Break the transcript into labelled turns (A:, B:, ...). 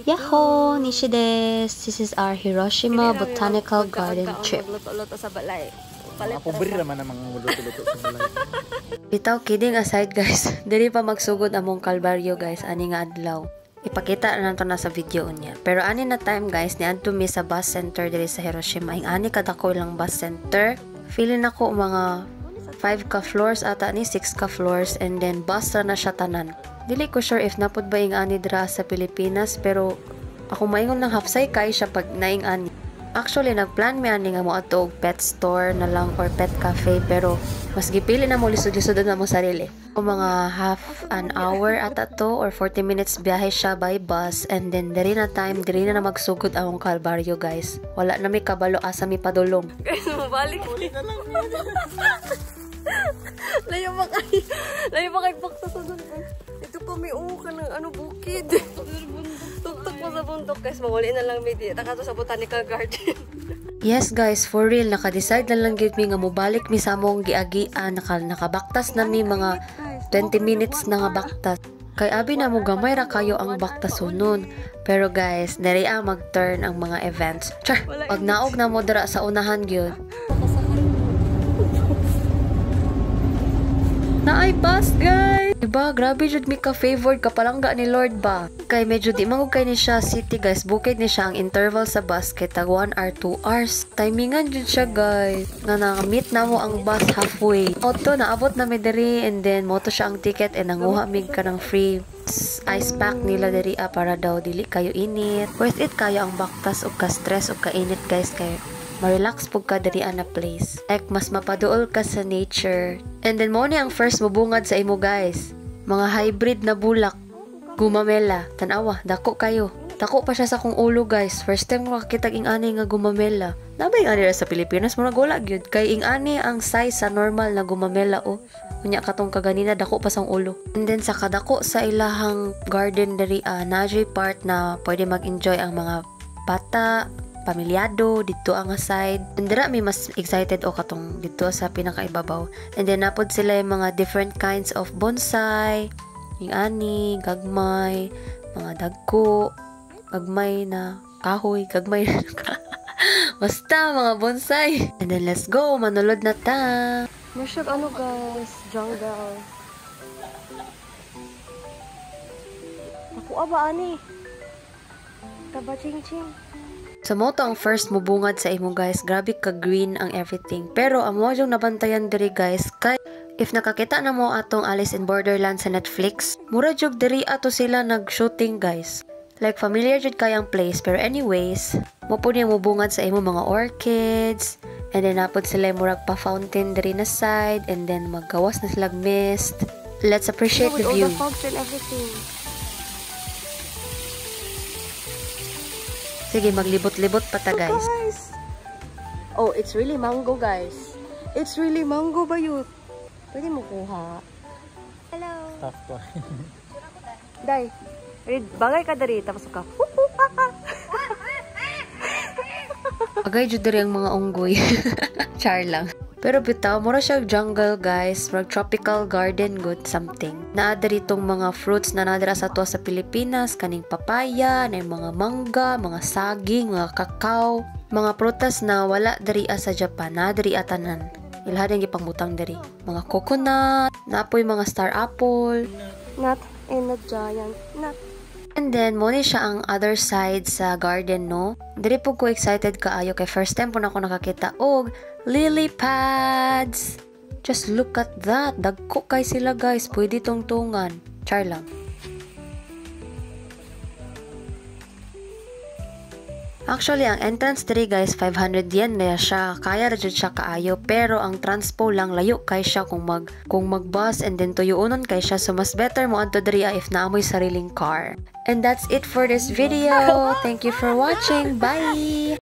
A: Yahoo! Nishi desu! This is our Hiroshima Botanical Garden trip.
B: Luto-luto sa balay.
C: Mga pobre naman ang mga luto-luto sa balay.
A: Bitaw, kidding aside guys, diri pa magsugod among kalbaryo guys, ani nga adlaw. Ipakita na to na sa video niya. Pero ani na time guys, niadto mi sa bus center diri sa Hiroshima. Ing ani kadako lang bus center. Feeling ako mga 5 ka floors ata ni 6 ka floors, and then bus na siya tanan. Dili ko sure if napod ba ing ani dira sa Pilipinas, pero ako maingon ng hapsay kay siya pag naing ani. Actually, nagplan mi ani nga mo ato og pet store na lang or pet cafe, pero mas gipili na mo lisod-lisod na mo sarili. O mga half an hour ata to or 40 minutes biyahe siya by bus, and then diri na time, diri na magsugod ang kalbaryo guys. Wala na mi kabalo asa mi padulong.
B: Guys, mabalik. Layo pa kay bakta sa doon. Ito pa may ka ng ano bukid. Tuktok mo sa bundok guys, mawali na lang may dita ka to sa botanical garden.
A: Yes guys, for real, naka-decide na lang gid mi nga mobalik mi sa among giagian. Nakabaktas na mi mga 20 minutes na nga baktas. Kay abi na mo gamay ra kayo ang baktasonon. Pero guys, diri mag-turn ang mga events. Char, pag naog na mo dira sa unahan gyud. Naay bus guys! Diba? Grabe jud mi ka-favored kapalangga ni Lord ba? Kay medyo di mangog kay ni siya city guys. Bukid ni siya ang interval sa bus kay tag 1 or 2 hours. Timingan jud siya guys. Nga na-meet na mo ang bus halfway. Oto, naabot na mi diri, and then moto siya ang ticket and nanguha mig ka ng free ice pack nila diri para daw dili kayo init. Worth it kayo ang baktas o ka-stress o ka-init guys kay ma-relax pug ka diri na place. Like, mas mapaduol ka sa nature. And then, mo ni ang first mubungad sa imo guys. Mga hybrid na bulak. Gumamela. Tanawa, dako kayo. Dako pa siya sa kong ulo guys. First time ko makakitag ing ani nga gumamela. Nabay ing ani sa Pilipinas, muna gula gyud. Kay ing ani ang size sa normal na gumamela o. Kunya katong kaganina, dako pa sa ulo. And then, sa kadako sa ilahang garden diri, najay part na pwede mag-enjoy ang mga bata, pamilyado dito ang side. And dira mi mas excited o katong dito sa pinakaibabaw. And then napod sila yung mga different kinds of bonsai, yung ani, gagmay, mga dagko, gagmay na kahoy, gagmay na basta mga bonsai. And then let's go, manulod na ta.
B: Masyag ano guys, jungle. Ako ba ani? Taba ching-ching.
A: Sa moto ang first mubungad sa imo guys, grabe ka green ang everything. Pero ang mo yung nabantayan diri guys, kay if nakakita na mo atong Alice in Borderland sa Netflix, mura jud diri ato sila nag-shooting guys. Like familiar jud kay ang place, pero anyways, mo po niya mubungad sa imo mga orchids, and then napod sila murag pa fountain diri na side, and then maggawas na sila mist. Let's appreciate the view.
B: With all the fogs and everything.
A: Sige, maglibot-libot pa ta guys.
B: Oh, it's really mango guys. It's really mango ba yun? Pwede mo kuha. Hello.
C: Tough to.
B: Day, bagay ka dari, tapos ka.
A: Agay jud diri ang mga unggoy. Char lang. Pero bitaw, mura siya jungle guys, mag tropical garden good something. Naa diri tong mga fruits na nadira sa to sa Pilipinas, kaning papaya, na mga mangga, mga saging, mga kakao, mga prutas na wala diri sa Japan, na diri atanan. Ilhan yung ipangutang diri. Mga coconut, naapoy mga star apple,
B: Not in a giant nut.
A: and then mo ni siya ang other side sa garden no. Diri po ko excited kaayo kay first time po na ako nakakita og lily pads. Just look at that. Dagko kay sila guys. Pwede tungtungan. Char lang. Actually, ang entrance diri guys, 500 yen na siya. Kaya ra jud siya kaayo, pero ang transpo lang layo kay siya kung mag-bus, and then tuyuonon kay siya. So mas better mo adto diri if naamoy sariling car. And that's it for this video. Thank you for watching. Bye.